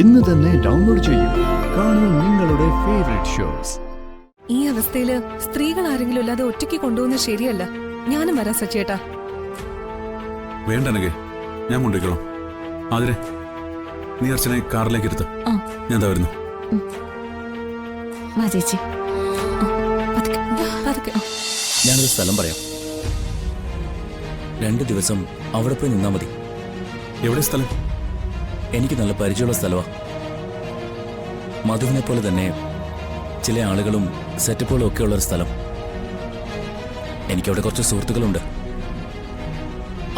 ഇന്ന് തന്നെ ഡൗൺലോഡ് ചെയ്യൂ. കാണൂ നിങ്ങളുടെ ഫേവറേറ്റ് ഷോസ്. ഈ അവസ്ഥയില് സ്ത്രീകൾ ആരെങ്കിലും ഇല്ലാതെ ഒറ്റയ്ക്ക് കൊണ്ടുപോകുന്നത് ശരിയല്ല. ഞാനും വരാം സച്ചേട്ടാ. വേണ്ടനകെ, ഞാൻ കൊണ്ടുപോയിക്കോളാം. ആതിരെ, നീ അർച്ചനെ കാറിലേക്ക് എടുത്ത്. ഞാൻ എന്താ വരുന്നു. ചേച്ചി ഞാനൊരു സ്ഥലം പറയാം. 2 ദിവസം അവിടെ പോയി നിന്നാ മതി. എവിടെ സ്ഥലം? എനിക്ക് നല്ല പരിചയമുള്ള സ്ഥലമാ. മധുവിനെ പോലെ തന്നെ ചില ആളുകളും സെറ്റപ്പുകളും ഒക്കെ ഉള്ളൊരു സ്ഥലം. എനിക്കവിടെ കുറച്ച് സുഹൃത്തുക്കളുണ്ട്.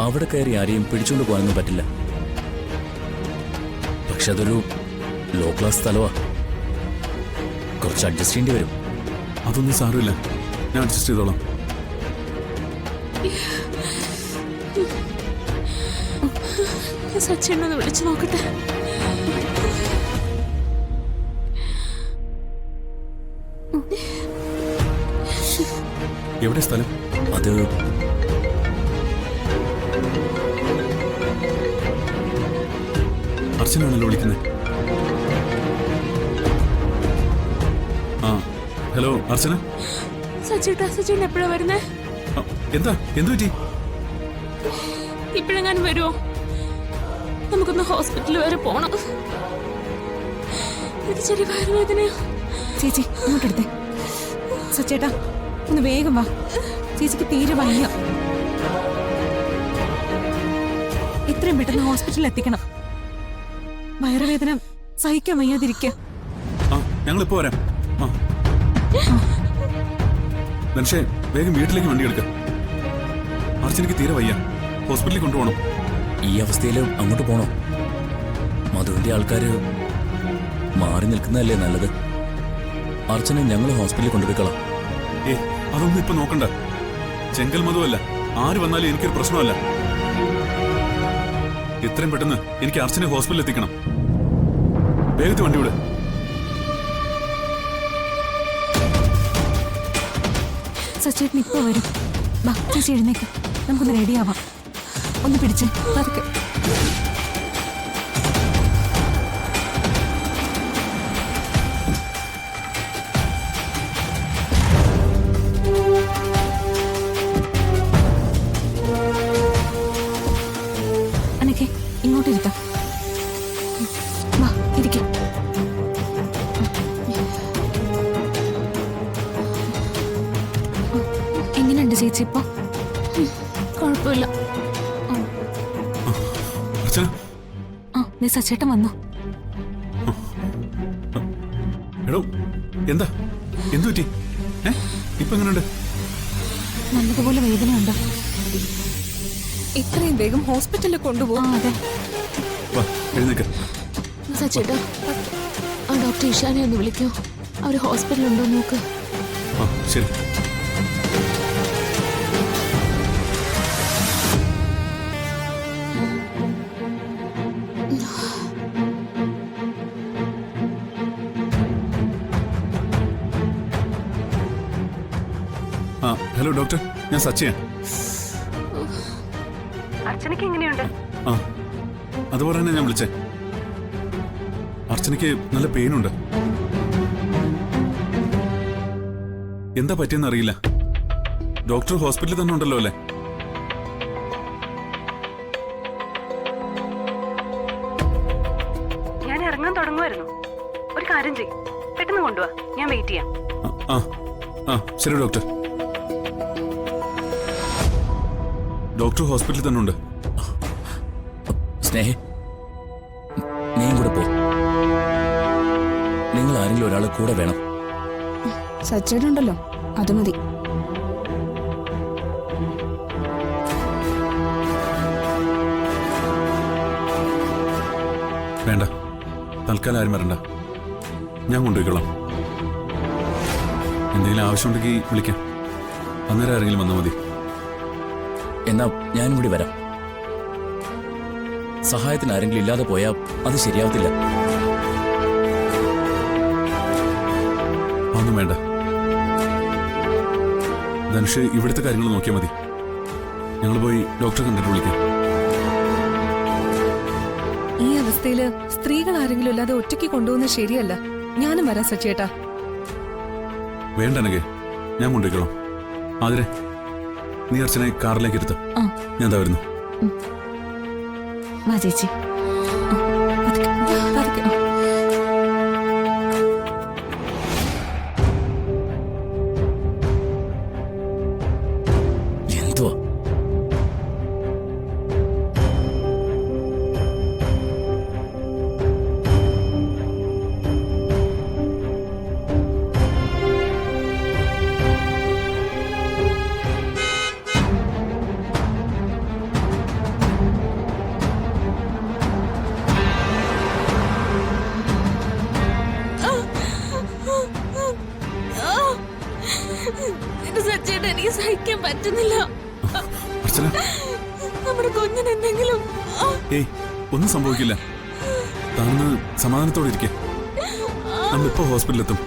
അവിടെ കയറി ആരെയും പിടിച്ചുകൊണ്ട് പോകാനൊന്നും പറ്റില്ല. പക്ഷെ അതൊരു ലോ ക്ലാസ് സ്ഥലമാ. കുറച്ച് അഡ്ജസ്റ്റ് ചെയ്യേണ്ടി വരും. അതൊന്നും സാരമില്ല, ഞാൻ അഡ്ജസ്റ്റ് ചെയ്തോളാം. സച്ചിനൊന്ന് വിളിച്ചു നോക്കട്ടെ. എവിടെ സ്ഥലം? അത് അർച്ചനാണല്ലോ വിളിക്കുന്നത്. ആ, ഹലോ അർച്ചന. സച്ചിൻ എപ്പോഴാ വരുന്നേ? എന്താ, എന്തു പറ്റി? ഇപ്പോഴെങ്ങാനും വരുമോ? നമുക്കൊന്ന് ഹോസ്പിറ്റലിൽ വരെ പോണം. എനിക്ക് ചെറിയ വയറുവേദനയോ. ചേച്ചി ഇങ്ങോട്ടെടുത്തേ. സച്ചേട്ടാ ഒന്ന് വേഗം വാ. ചേച്ചിക്ക് തീരെ വയ്യ. എത്രയും പെട്ടെന്ന് ഹോസ്പിറ്റലിൽ എത്തിക്കണം. വയറുവേദന സഹിക്കാൻ വയ്യാതിരിക്കുക. ആ, ഞങ്ങളിപ്പോ വരാം. ധനുഷേ, വേഗം വീട്ടിലേക്ക് വണ്ടി എടുക്ക. അർച്ചനയ്ക്ക് തീരെ വയ്യ, ഹോസ്പിറ്റലിൽ കൊണ്ടുപോകണം. ഈ അവസ്ഥയിൽ അങ്ങോട്ട് പോണോ? മധുവിന്റെ ആൾക്കാര് മാറി നിൽക്കുന്നതല്ലേ നല്ലത്. അർച്ചനെ ഞങ്ങൾ ഹോസ്പിറ്റലിൽ കൊണ്ടുപോയിക്കളാം. അതൊന്നും ഇപ്പൊ നോക്കണ്ട. ചെങ്കൽ മധുവല്ല, ആര് വന്നാലും എനിക്കൊരു പ്രശ്നമല്ല. എത്രയും പെട്ടെന്ന് എനിക്ക് അർച്ചനെ ഹോസ്പിറ്റലിൽ എത്തിക്കണം. വേഗത്തിൽ വണ്ടി വിട്. സച്ചേട്ടൻ ഇപ്പൊ വരും. വാ ചേച്ചി എഴുന്നേക്ക്, നമുക്കൊന്ന് റെഡിയാവാം. ഒന്ന് പിടിച്ച് പതുക്കെ. അനക്കെ ഇങ്ങോട്ടിരിക്കാം. വാ ഇരിക്ക. എങ്ങനെയുണ്ട് ചേച്ചി ഇപ്പൊ? കുഴപ്പമില്ല. സച്ചേട്ടൻ വന്നു. എടോ, എന്താ, എന്തു പറ്റി? ഇപ്പൊ എങ്ങനെയുണ്ട്? നല്ലതുപോലെ വേദനയുണ്ട്. ഇത്രയും വേഗം ഹോസ്പിറ്റലിൽ കൊണ്ടുപോകും. അതെ, എഴുന്നേക്ക്. സച്ചേട്ടാ, ആ ഡോക്ടർ ഇഷാനെ ഒന്ന് വിളിക്കോ. അവർ ഹോസ്പിറ്റലിൽ ഉണ്ടോ നോക്ക്. ശരി. ഹലോ ഡോക്ടർ, ഞാൻ സച്ചിയാണ്. അർച്ചനയ്ക്ക് എങ്ങനെയുണ്ട്? അതുപോലെ തന്നെ ഞാൻ വിളിച്ചേ. അർച്ചനയ്ക്ക് നല്ല പെയിനുണ്ട്. എന്താ പറ്റിയെന്ന് അറിയില്ല. ഡോക്ടർ ഹോസ്പിറ്റലിൽ തന്നെ ഉണ്ടല്ലോ അല്ലേ? ഞാൻ ഇറങ്ങാൻ തുടങ്ങുമായിരുന്നു. ഒരു കാര്യം ചെയ്യും, പെട്ടെന്ന് കൊണ്ടുപോവാ. ഞാൻ വെയിറ്റ് ചെയ്യാം. ശരി ഡോക്ടർ. ഡോക്ടർ ഹോസ്പിറ്റലിൽ തന്നെ ഉണ്ട്. സ്നേഹ, നീയും കൂടെ പോ. നിങ്ങൾ ആരെങ്കിലും ഒരാൾ കൂടെ വേണം. സച്ചേട്ടുണ്ടല്ലോ, അത് മതി. വേണ്ട, തൽക്കാലം ആരും വരണ്ട. ഞാൻ കൊണ്ടുപോയിക്കോളാം. എന്തെങ്കിലും ആവശ്യമുണ്ടെങ്കിൽ വിളിക്കാം. അന്നേരം ആരെങ്കിലും വന്നാൽ മതി. എന്നാ ഞാനും കൂടി വരാം. സഹായത്തിന് ആരെങ്കിലും ഇല്ലാതെ പോയാൽ അത് ശരിയാവത്തില്ല. ഒന്നും വേണ്ട ധനുഷ്, ഇവിടുത്തെ കാര്യങ്ങൾ നോക്കിയാൽ മതി. ഞങ്ങൾ പോയി ഡോക്ടറെ കണ്ടിട്ട് വിളിക്കാം. ഈ അവസ്ഥ അവസ്ഥയില് സ്ത്രീകൾ ആരെങ്കിലും ഇല്ലാതെ ഒറ്റയ്ക്ക് കൊണ്ടുപോകുന്നത് ശരിയല്ല. ഞാനും വരാം സച്ചേട്ടാ. വേണ്ട നഗേ, ഞാൻ കൊണ്ടുപോയിക്കോളാം. ആതിരെ, നീ അർച്ചനെ കാറിലേക്ക് ഇരുത്ത്. ആ. ഞാൻ ദാ വരുന്നു. വാ ചേച്ചി. പതുക്കെ, പതുക്കെ. എന്തുവാ? എന്റെ സച്ചേട്ടാ, എനിക്ക് സഹിക്കാൻ പറ്റുന്നില്ല. അർച്ചന, നമ്മുടെ കുഞ്ഞിന് എന്തെങ്കിലും ഏയ് ഒന്നും സംഭവിക്കില്ല. താനൊന്ന് സമാധാനത്തോടെ ഇരിക്കേ. നമ്മളിപ്പോ ഹോസ്പിറ്റലിലെത്തും.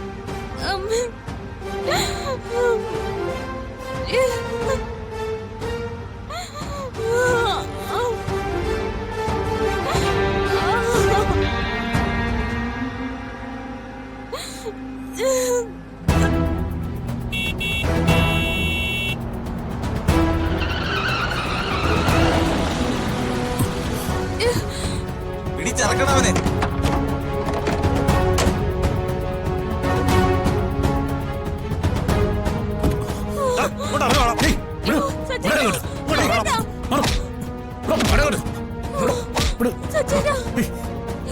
പിടിച്ചിറക്കണവനെ.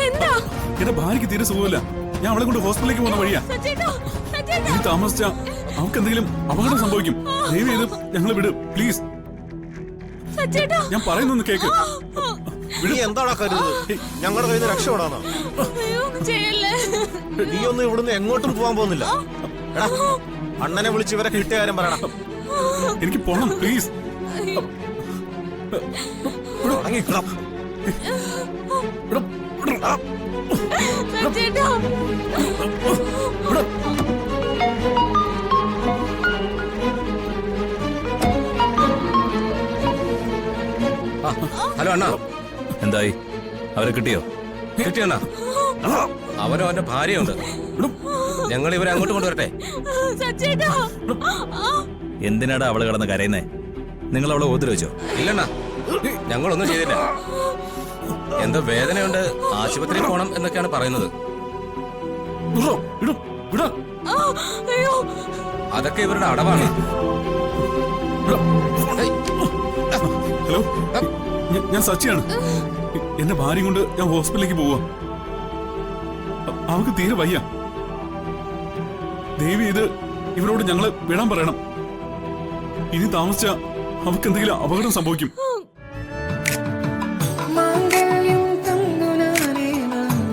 എന്താ എന്റെ ഭാര്യക്ക് തീരെ സുഖമില്ല. ഞാൻ അവളെ കൊണ്ട് ഹോസ്പിറ്റലിലേക്ക് പോകുന്ന വഴിയാ. ഇനി താമസിച്ച അവൾക്ക് എന്തെങ്കിലും അപകടം സംഭവിക്കും. ദയവ് ചെയ്ത് ഞങ്ങളെ വിട് പ്ലീസ്. ഞാൻ പറയുന്നൊന്ന് കേക്ക്. നീ എന്താടാ കരുതുന്നത്? ഞങ്ങളുടെ കയ്യിൽ നിന്ന് രക്ഷപ്പെടാന്നോ? നീ ഒന്നും ഇവിടുന്ന് എങ്ങോട്ടും പോകാൻ പോകുന്നില്ല. എടാ, അണ്ണനെ വിളിച്ച് ഇവരെ കിട്ടിയ കാര്യം പറയണം. എനിക്ക് പോണം പ്ലീസ്. തുടങ്ങിക്കണം. ഹലോ അണ്ണാ, എന്തായി? അവരെ കിട്ടിയോ? കിട്ടിയണ്ണാ. അവനോ അവന്റെ ഭാര്യയുണ്ട്. ഞങ്ങൾ ഇവരെ അങ്ങോട്ട് കൊണ്ടുവരട്ടെ? എന്തിനാടാ അവള് കിടന്ന് കരയുന്നേ? നിങ്ങൾ അവളെ ഉപദ്രവിച്ചോ? ഇല്ലണ്ണാ, ഞങ്ങളൊന്നും ചെയ്തില്ല. എന്തോ വേദനയുണ്ട്, ആശുപത്രിയിൽ പോണം എന്നൊക്കെയാണ് പറയുന്നത്. അതൊക്കെ ഇവരുടെ അടവാണ്. ഹലോ, ഞാൻ സച്ചിയാണ്. എന്റെ ഭാര്യ കൊണ്ട് ഞാൻ ഹോസ്പിറ്റലിലേക്ക് പോവാ. അവൾക്ക് തീരെ വയ്യ. ദേവി ഇത് ഇവരോട് ഞങ്ങള് വിടാൻ പറയണം. ഇനി താമസിച്ച അവൾക്ക് എന്തെങ്കിലും അപകടം സംഭവിക്കും.